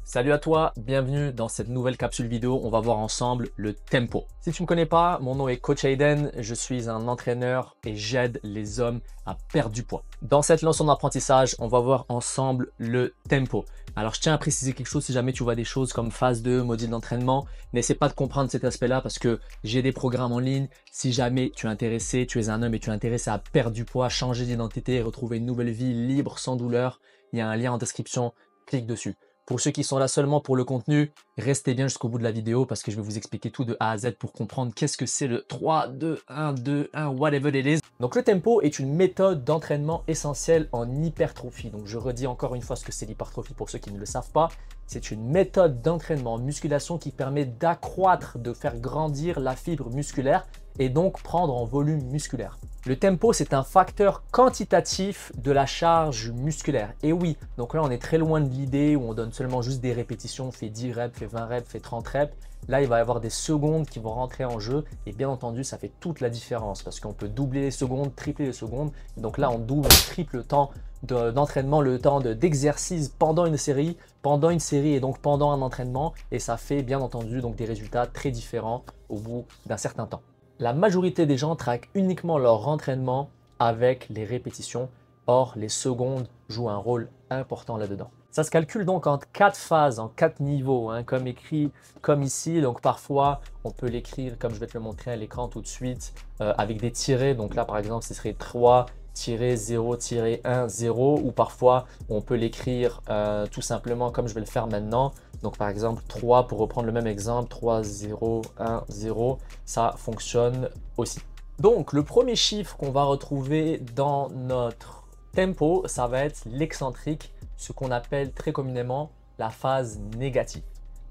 Salut à toi, bienvenue dans cette nouvelle capsule vidéo. On va voir ensemble le tempo. Si tu ne me connais pas, mon nom est Coach Aiden, je suis un entraîneur et j'aide les hommes à perdre du poids. Dans cette leçon d'apprentissage, on va voir ensemble le tempo. Alors je tiens à préciser quelque chose, si jamais tu vois des choses comme phase 2, module d'entraînement, n'essaie pas de comprendre cet aspect-là parce que j'ai des programmes en ligne. Si jamais tu es intéressé, tu es un homme et tu es intéressé à perdre du poids, changer d'identité et retrouver une nouvelle vie libre, sans douleur, il y a un lien en description, clique dessus. Pour ceux qui sont là seulement pour le contenu, restez bien jusqu'au bout de la vidéo parce que je vais vous expliquer tout de A à Z pour comprendre qu'est-ce que c'est le 3, 2, 1, 2, 1, whatever it is. Donc le tempo est une méthode d'entraînement essentielle en hypertrophie. Donc je redis encore une fois ce que c'est l'hypertrophie pour ceux qui ne le savent pas. C'est une méthode d'entraînement en musculation qui permet d'accroître, de faire grandir la fibre musculaire et donc prendre en volume musculaire. Le tempo, c'est un facteur quantitatif de la charge musculaire. Et oui, donc là, on est très loin de l'idée où on donne seulement juste des répétitions, fait 10 reps, fait 20 reps, fait 30 reps. Là, il va y avoir des secondes qui vont rentrer en jeu et bien entendu, ça fait toute la différence parce qu'on peut doubler les secondes, tripler les secondes. Donc là, on double, triple le temps d'entraînement, le temps d'exercice pendant une série et donc pendant un entraînement. Et ça fait bien entendu donc des résultats très différents au bout d'un certain temps. La majorité des gens traquent uniquement leur entraînement avec les répétitions. Or, les secondes jouent un rôle important là-dedans. Ça se calcule donc en 4 phases, en 4 niveaux, comme écrit comme ici. Donc parfois, on peut l'écrire comme je vais te le montrer à l'écran tout de suite, avec des tirets. Donc là, par exemple, ce serait 3-0-1, 0. Ou parfois, on peut l'écrire tout simplement comme je vais le faire maintenant. Donc par exemple 3, pour reprendre le même exemple, 3, 0, 1, 0, ça fonctionne aussi. Donc le premier chiffre qu'on va retrouver dans notre tempo, ça va être l'excentrique, ce qu'on appelle très communément la phase négative.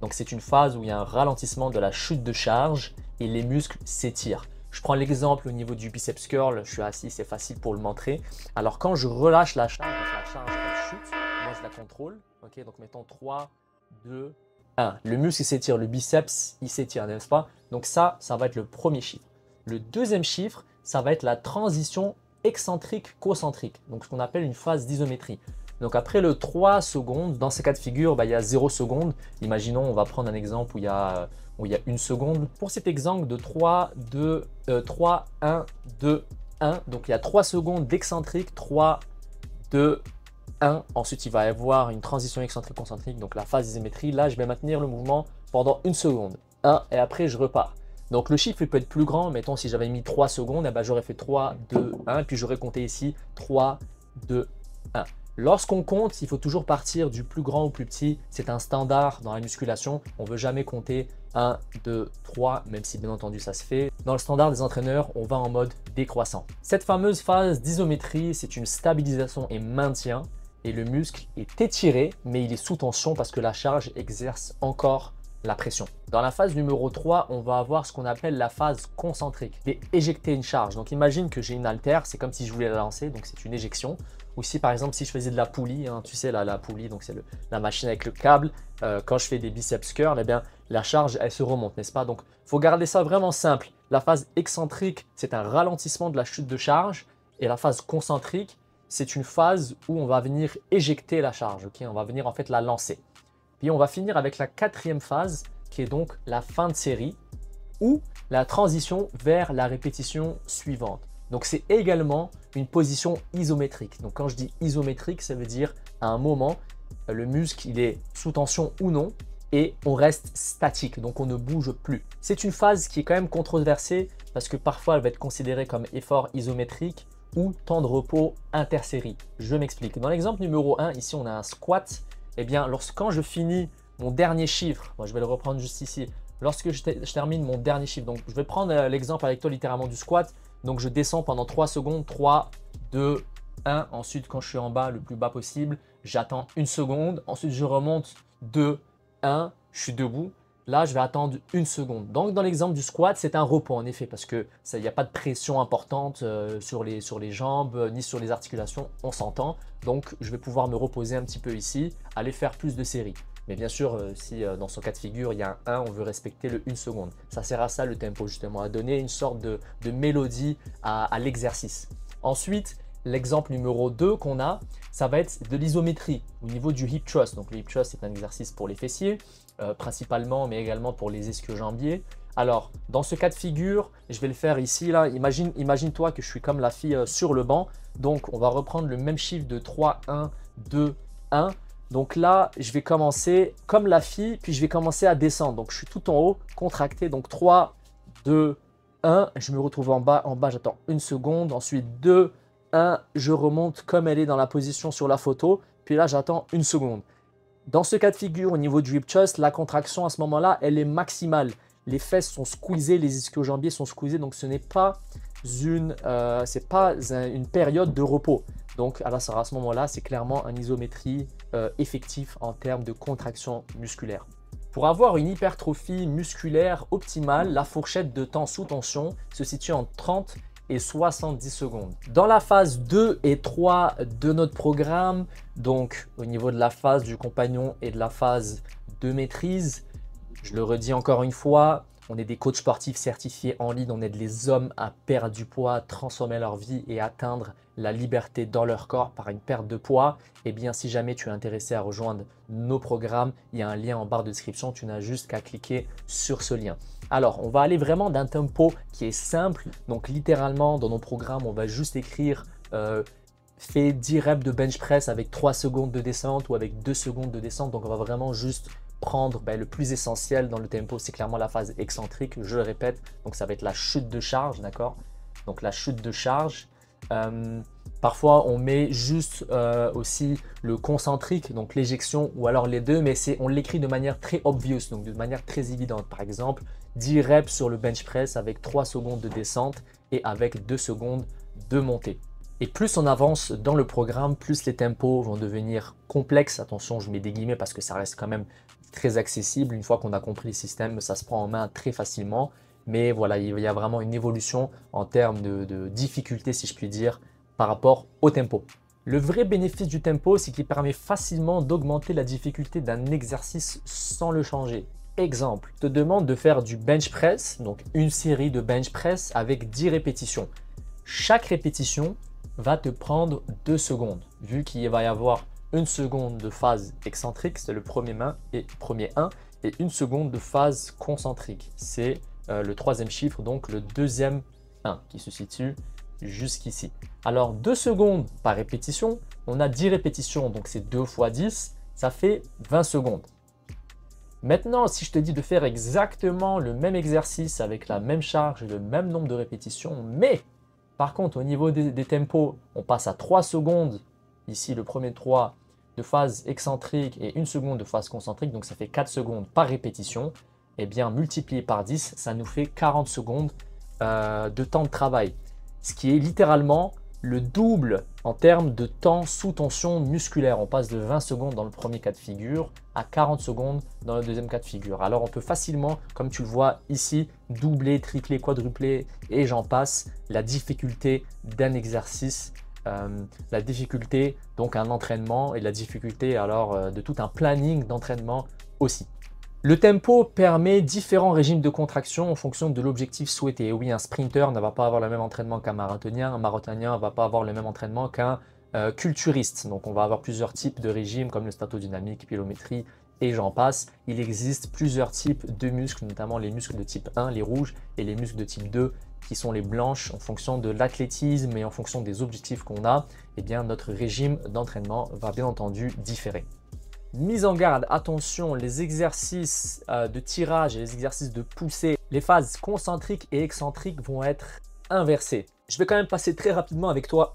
Donc c'est une phase où il y a un ralentissement de la chute de charge et les muscles s'étirent. Je prends l'exemple au niveau du biceps curl, je suis assis, c'est facile pour le montrer. Alors quand je relâche la charge, elle chute, moi je la contrôle. Ok, donc mettons 3, 2, 1. Le muscle s'étire, le biceps il s'étire, n'est-ce pas? Donc ça va être le premier chiffre. Le deuxième chiffre, ça va être la transition excentrique-concentrique, donc ce qu'on appelle une phase d'isométrie. Donc après le 3 secondes, dans ces cas de figure, il y a 0 secondes. Imaginons, on va prendre un exemple où il y a 1 seconde. Pour cet exemple de 3, 1, 2, 1, donc il y a 3 secondes d'excentrique, 3, 2, 1. Ensuite, il va y avoir une transition excentrique-concentrique, donc la phase d'isométrie. Là, je vais maintenir le mouvement pendant 1 seconde. 1 et après, je repars. Donc le chiffre il peut être plus grand. Mettons, si j'avais mis 3 secondes, j'aurais fait 3, 2, 1. Puis j'aurais compté ici 3, 2, 1. Lorsqu'on compte, il faut toujours partir du plus grand au plus petit. C'est un standard dans la musculation. On ne veut jamais compter 1, 2, 3, même si bien entendu ça se fait. Dans le standard des entraîneurs, on va en mode décroissant. Cette fameuse phase d'isométrie, c'est une stabilisation et maintien. Et le muscle est étiré, mais il est sous tension parce que la charge exerce encore la pression. Dans la phase numéro 3, on va avoir ce qu'on appelle la phase concentrique, éjecter une charge. Donc imagine que j'ai une haltère, c'est comme si je voulais la lancer, donc c'est une éjection. Ou si par exemple, si je faisais de la poulie, tu sais, la poulie, donc c'est la machine avec le câble, quand je fais des biceps curl, eh bien, la charge, elle se remonte, n'est-ce pas? Donc, il faut garder ça vraiment simple. La phase excentrique, c'est un ralentissement de la chute de charge. Et la phase concentrique, c'est une phase où on va venir éjecter la charge, ok? On va venir en fait la lancer. Puis on va finir avec la 4e phase, qui est donc la fin de série, ou la transition vers la répétition suivante. Donc c'est également une position isométrique. Donc quand je dis isométrique, ça veut dire à un moment, le muscle il est sous tension ou non, et on reste statique, donc on ne bouge plus. C'est une phase qui est quand même controversée, parce que parfois elle va être considérée comme effort isométrique, ou temps de repos intersérie. Je m'explique. Dans l'exemple numéro 1, ici on a un squat. Eh bien, quand je finis mon dernier chiffre, moi je vais le reprendre juste ici, lorsque je termine mon dernier chiffre, donc je vais prendre l'exemple avec toi littéralement du squat, donc je descends pendant 3 secondes, 3, 2, 1, ensuite quand je suis en bas, le plus bas possible, j'attends 1 seconde, ensuite je remonte 2, 1, je suis debout. Là, je vais attendre 1 seconde. Donc, dans l'exemple du squat, c'est un repos en effet parce qu'il n'y a pas de pression importante sur les jambes ni sur les articulations, on s'entend. Donc, je vais pouvoir me reposer un petit peu ici, aller faire plus de séries. Mais bien sûr, si dans son cas de figure, il y a un 1, on veut respecter le 1 seconde. Ça sert à ça le tempo justement, à donner une sorte de mélodie à l'exercice. Ensuite, L'exemple numéro 2 qu'on a, ça va être de l'isométrie au niveau du hip thrust. Donc le hip thrust, c'est un exercice pour les fessiers, principalement, mais également pour les ischio-jambiers. Alors, dans ce cas de figure, je vais le faire ici. Là. Imagine-toi que je suis comme la fille sur le banc. Donc, on va reprendre le même chiffre de 3, 1, 2, 1. Donc là, je vais commencer comme la fille, puis je vais commencer à descendre. Donc, je suis tout en haut, contracté. Donc, 3, 2, 1. Je me retrouve en bas. En bas, j'attends une seconde. Ensuite, 2, 1. Je remonte comme elle est dans la position sur la photo. Puis là, j'attends une seconde. Dans ce cas de figure, au niveau du hip thrust, la contraction à ce moment-là, elle est maximale. Les fesses sont squeezées, les ischio-jambiers sont squeezés, donc ce n'est pas une période de repos. Donc à ce moment-là, c'est clairement un isométrie effectif en termes de contraction musculaire. Pour avoir une hypertrophie musculaire optimale, la fourchette de temps sous tension se situe entre 30 et 70 secondes. Dans la phase 2 et 3 de notre programme, donc au niveau de la phase du compagnon et de la phase de maîtrise, je le redis encore une fois, on est des coachs sportifs certifiés en ligne, on aide les hommes à perdre du poids, transformer leur vie et atteindre la liberté dans leur corps par une perte de poids. Eh bien, si jamais tu es intéressé à rejoindre nos programmes, il y a un lien en barre de description, tu n'as juste qu'à cliquer sur ce lien. Alors, on va aller vraiment d'un tempo qui est simple. Donc, littéralement, dans nos programmes, on va juste écrire fais 10 reps de bench press avec 3 secondes de descente ou avec 2 secondes de descente. Donc, on va vraiment juste prendre le plus essentiel dans le tempo, c'est clairement la phase excentrique, je le répète. Donc, ça va être la chute de charge, d'accord? Donc, la chute de charge. Parfois, on met juste aussi le concentrique, donc l'éjection, ou alors les deux, mais on l'écrit de manière très obvious, donc de manière très évidente. Par exemple, 10 reps sur le bench press avec 3 secondes de descente et avec 2 secondes de montée. Et plus on avance dans le programme, plus les tempos vont devenir complexes. Attention, je mets des guillemets parce que ça reste quand même très accessible. Une fois qu'on a compris le système, ça se prend en main très facilement. Mais voilà, il y a vraiment une évolution en termes de difficulté, si je puis dire, par rapport au tempo. Le vrai bénéfice du tempo, c'est qu'il permet facilement d'augmenter la difficulté d'un exercice sans le changer. Exemple, je te demande de faire du bench press, donc une série de bench press avec 10 répétitions. Chaque répétition va te prendre 2 secondes, vu qu'il va y avoir une seconde de phase excentrique, c'est le premier 1, et une seconde de phase concentrique, c'est le troisième chiffre, donc le deuxième 1 qui se situe jusqu'ici. Alors 2 secondes par répétition, on a 10 répétitions, donc c'est 2 fois 10, ça fait 20 secondes. Maintenant, si je te dis de faire exactement le même exercice avec la même charge et le même nombre de répétitions, mais par contre au niveau des tempos, on passe à 3 secondes, ici le premier 3 de phase excentrique et 1 seconde de phase concentrique, donc ça fait 4 secondes par répétition, et bien multiplié par 10, ça nous fait 40 secondes de temps de travail. Ce qui est littéralement le double en termes de temps sous tension musculaire. On passe de 20 secondes dans le premier cas de figure à 40 secondes dans le deuxième cas de figure. Alors on peut facilement, comme tu le vois ici, doubler, tripler, quadrupler et j'en passe la difficulté d'un exercice, la difficulté donc un entraînement et la difficulté alors de tout un planning d'entraînement aussi. Le tempo permet différents régimes de contraction en fonction de l'objectif souhaité. Et oui, un sprinter ne va pas avoir le même entraînement qu'un marathonien ne va pas avoir le même entraînement qu'un culturiste. Donc on va avoir plusieurs types de régimes comme le statodynamique, pilométrie et j'en passe. Il existe plusieurs types de muscles, notamment les muscles de type 1, les rouges, et les muscles de type 2 qui sont les blanches. En fonction de l'athlétisme et en fonction des objectifs qu'on a, eh bien, notre régime d'entraînement va bien entendu différer. Mise en garde, attention, les exercices de tirage et les exercices de poussée, les phases concentriques et excentriques vont être inversées. Je vais quand même passer très rapidement avec toi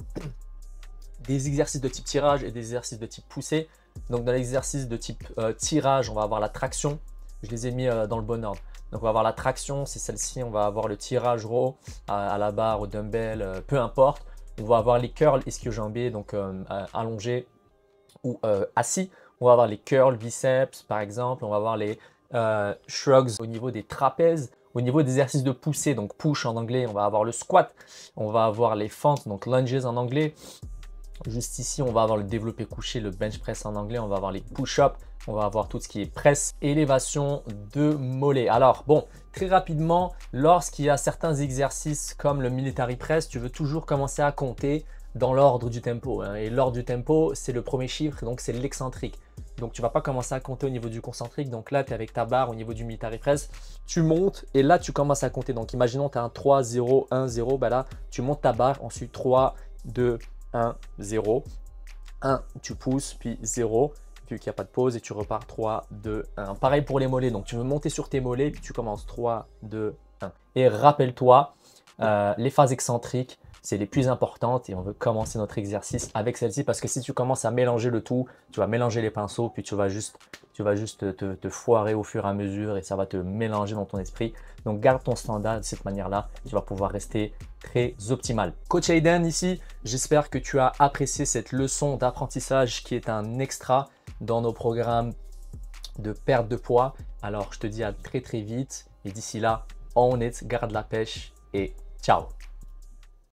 des exercices de type tirage et des exercices de type poussée. Donc dans l'exercice de type tirage, on va avoir la traction. Je les ai mis dans le bon ordre. Donc on va avoir la traction, c'est celle-ci. On va avoir le tirage raw à la barre, au dumbbell, peu importe. On va avoir les curls ischio-jambiers, donc allongés ou assis. On va avoir les curls biceps par exemple, on va avoir les shrugs au niveau des trapèzes, au niveau des exercices de poussée, donc push en anglais, on va avoir le squat, on va avoir les fentes, donc lunges en anglais. Juste ici, on va avoir le développé couché, le bench press en anglais, on va avoir les push-ups, on va avoir tout ce qui est presse, élévation de mollets. Alors bon, très rapidement, lorsqu'il y a certains exercices comme le military press, tu veux toujours commencer à compter dans l'ordre du tempo, hein. Et l'ordre du tempo, c'est le premier chiffre, donc c'est l'excentrique. Donc tu vas pas commencer à compter au niveau du concentrique. Donc là, tu es avec ta barre au niveau du military press, tu montes et là, tu commences à compter. Donc imaginons tu as un 3, 0, 1, 0. Bah là, tu montes ta barre, ensuite 3, 2, 1, 0. 1, tu pousses, puis 0, vu qu'il n'y a pas de pause, et tu repars 3, 2, 1. Pareil pour les mollets, donc tu veux monter sur tes mollets, puis tu commences 3, 2, 1. Et rappelle-toi, les phases excentriques, c'est les plus importantes et on veut commencer notre exercice avec celle-ci parce que si tu commences à mélanger le tout, tu vas mélanger les pinceaux, puis tu vas juste te foirer au fur et à mesure et ça va te mélanger dans ton esprit. Donc garde ton standard de cette manière-là, tu vas pouvoir rester très optimal. Coach Aiden ici, j'espère que tu as apprécié cette leçon d'apprentissage qui est un extra dans nos programmes de perte de poids. Alors je te dis à très vite et d'ici là, on it, garde la pêche et ciao.